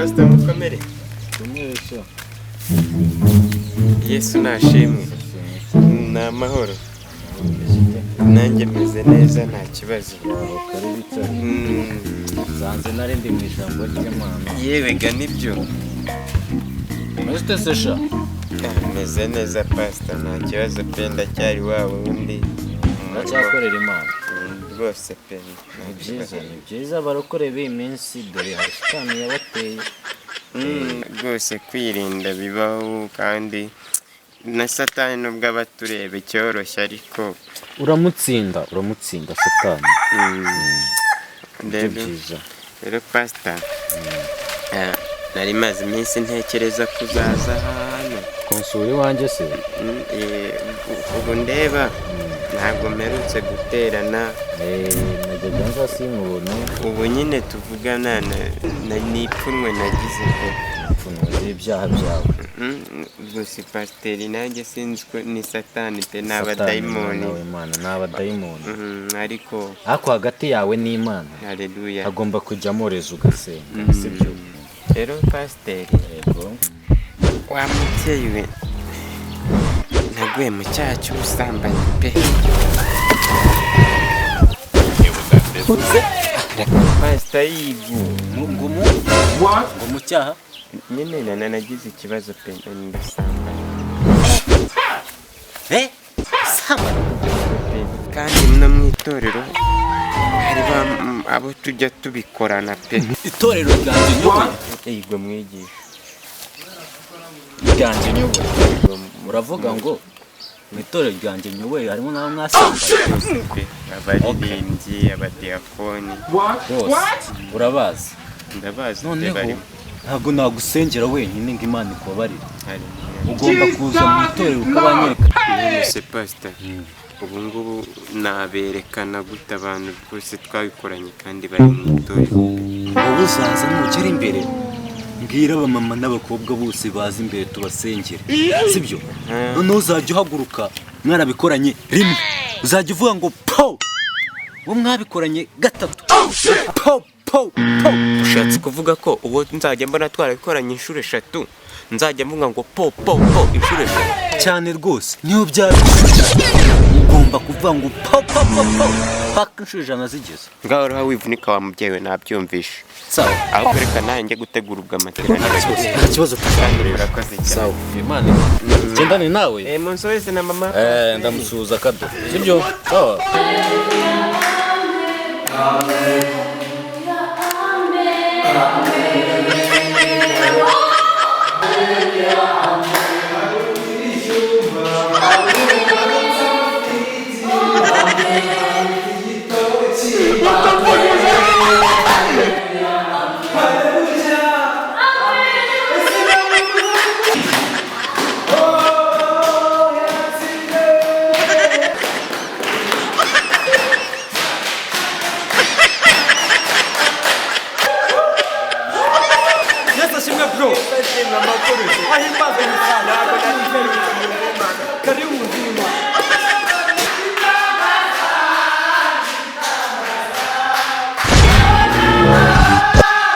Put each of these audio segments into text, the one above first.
pastor mukomere. Tumwesha. Yesu nashimwe. Ni amahoro. Nanjye meze neza nta kibazo. Zanze nari ndi mu ijambo ry'Imana. Yewe ga nibyo. Mr. Sesha. Meze neza pastor nta kibazo pe ndacyari wawe undi. Ndacyakorera Imana. Rwose pe. Ni byiza barokore b'iminsi dore hari shitani yabateye. Rwose kwirinda bibaho kandi na satani nubwo abatureba cyoroshye ariko uramutsinda satani. Rero pastor nari maze iminsi ntekereza kuzaza hano konsuri wanjye se. ubu ndeba ntabwo mperutse guterana najyaga nza sinkubone. ubu nyine tuvugana n'ipfunwe nagize ipfunwe z'ibyaha byawe. gusa pasiteri nanjye sinzi ko ni satani pe ni abadayimoni. Ni abadayimoni. ariko hagati yawe n'Imana haleluya hagomba kujyamo rezo ugasenga sibyo. rero pasiteri yego wa mubyeyi we naguye mu cyaha cy'ubusambanyi pe. pasita yigu ngo mu cyaha nyine nagize ikibazo pe ndasambana. kandi no mu itorero hari abo tujya tubikorana pe. itorero ryanjye nyoboye. yego mwigisha ryanjye nyoboye. muravuga ngo mu itorero ryanjye nyoboye harimo n'abo mwasambanye pe. abaririmbyi abadiyakoni bose urabazi. ndabazi pe noneho barimo. ntabwo nagusengera wenyine ngo Imana ikubabarire. ugomba kuza mu itorero ukabanyereka. None pastor ubu ngubu naberekana gute abantu bose twabikoranye kandi bari mu itorero? wowe uzaza nugera imbere mbwira abamama n'abakobwa bose baza imbere tubasengere sibyo. noneho uzajya uhaguruka mwarabikoranye rimwe uzajya uvuga ngo po wo mwabikoranye gatatu po po po. ushatse kuvuga ko uwo nzajya mbona twarabikoranye inshuro 3 nzajya mvuga ngo po po po inshuro 3 cyane rwose niyo byaba ugomba kuvuga ngo po po po po paka inshuro 100 zigeze. ngaho roho wivunika wa mubyeyi we nabyumvishe. sawa aho kwereka nanjye gutegura ubw'amaterano. nta kibazo kandi urakoze cyane. sawa Imana gendane nawe. munsi wese na mama ndamusuhuza kado sibyo. sawa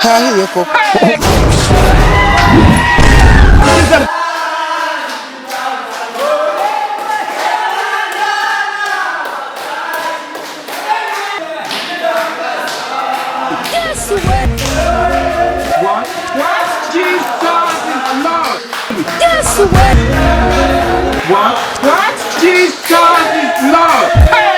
hahiye koko. What? Jesus is Lord. Hey!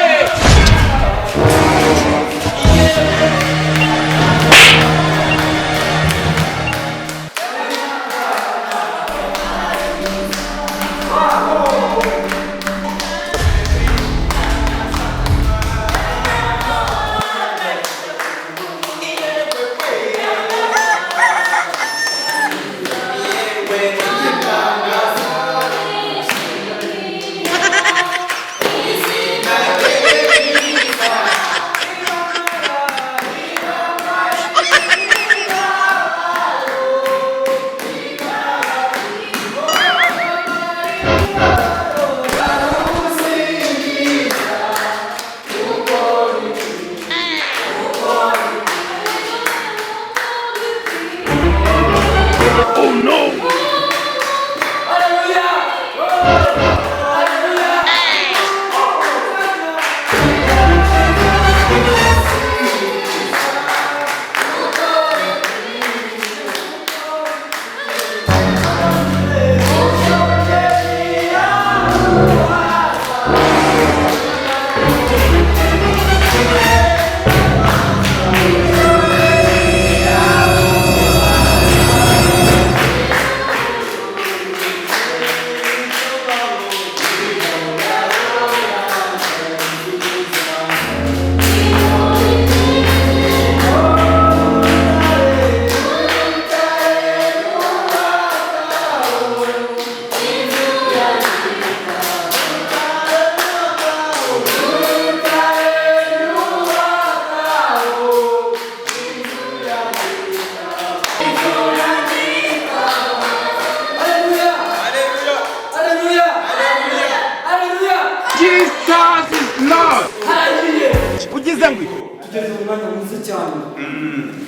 tugeze umwanya mwiza cyane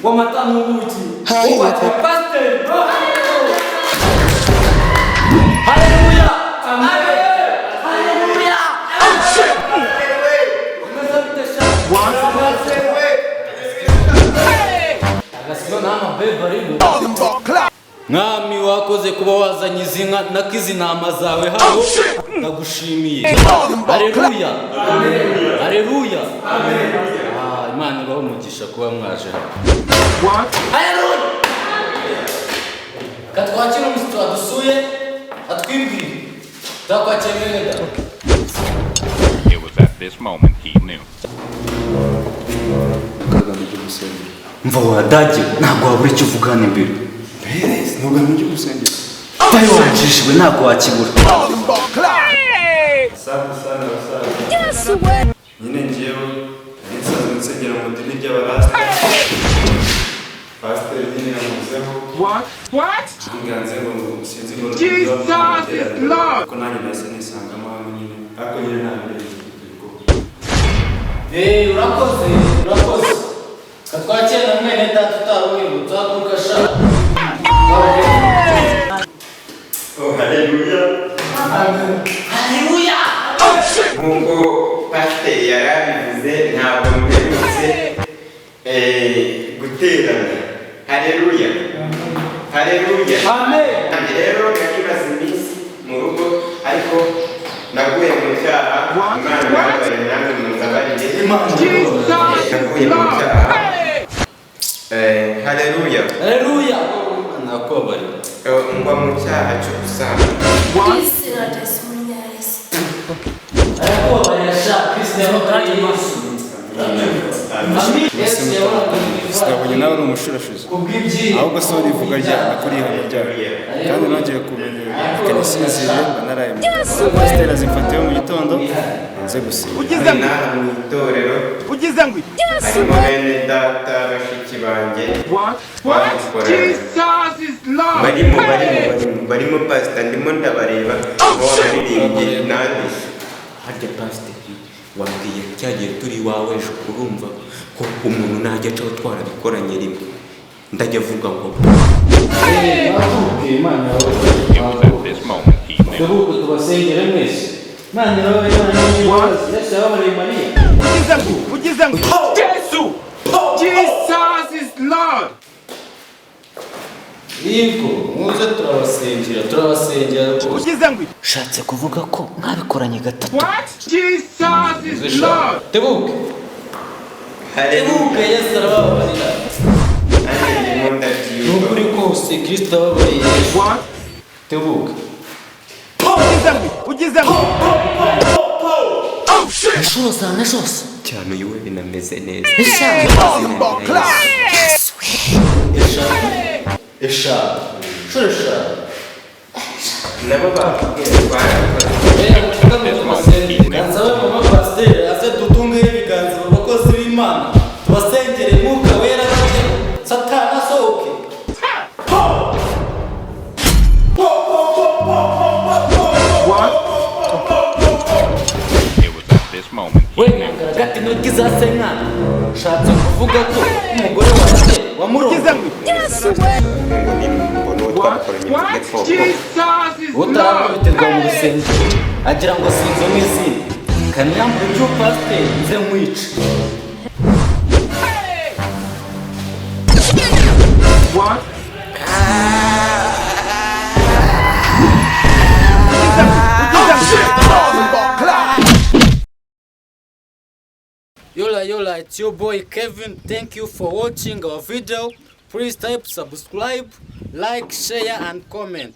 w'amata n'ubuki wubatswe pasiteri. Haleluya, amen, haleluya. Umeze bite sha? Agasino nama bebe arimo. Mwami wakoze kuba wazanye izi nka nakizi ntama zawe hano, ndagushimiye. Haleluya, haleluya, Imana ibahe umugisha kuba mwaje hano. Haleluya. Katwakira umusitsi wadusuye atwibwire twakwakira mwene da. It was at this moment he knew. mva wadage ntabwo wabura icyo uvugana imbere. ntugamije gusengera vayo wajishijwe ntabwo wakibura. nyine ngewe nsanzwe nsengera mu idini ry'abarasta pasiteri nyine yamuzeho nganze ngo sinzi ngo ko nanjye nahise nisangamo hano nyine ariko nyine nta mbere Urakoze, urakoze. Katwakira na mwene data utarumwibutsa haguruka sha. haleluya Haleluya. nk'uko pasiteri yari abivuze ntabwo muherutse guterana. Haleluya, haleluya, Amen. rero nakimaze iminsi mu rugo ariko naguye mu cyaha. Imana yabaye namwe munzabarire. Naguye mu cyaha. Haleluya, Haleluya. Nakubabarira. ngwa mu cyaha cyo gusamba. Arakubabarira sha. Kristo yababarira Yesu. Yesu yababarira. sinabonye nawe uri umushurashuzi Kubw'ibyiza. ahubwo se urivuga ryana kuri ihame ryawe kandi nongeye kumenya ikanisinzire mba naraye mu pasiteri azimfatiyeho mu gitondo nze gusiba Naha mu itorero harimo bene data bashiki banjye barimo pasita ndimo ndabareba aho baririmbye nanjye. Harya pasiteri wabwiye cyagiye turi iwawe ejo urumva ko umuntu najya acaho twarabikoranye rimwe ndajya avuga ngo Imana It was at this moment he knew. Tubuke tubasengere mwese. Imana irabaye Imana y'imbabazi. Yesu yababariye Mariya. Yego, muze turabasengera rwose. Ushatse kuvuga ko mwabikoranye gatatu. Tebuke. Tebuke, Yesu arababarira. nanjye ndimo ndabyiyumva. Nukuri kose Kristo yababariye Yesu. Tebuke. Nashose. cyane uyu we binameze neza. Eshanu. Shuri eshanu. nabo bakubwiye twarakoze. Ganza we mama pasiteri aze dutungeho ibiganza abakozi b'Imana tubasengere mwuka wera bake satani asohoke. It was at this moment he We knew. ngaragati intoki za senkana ushatse kuvuga ko umugore wanjye wamurongoye ngo nimbona uwo twakoranye mvuge koko utaramubiterwa mu rusengero agira ngo sinzo n'izindi kaniyambure cy'upasiteri nze nkwice. Yola, it's your boy Kevin. Thank you for watching our video. Please type subscribe, like, share and comment.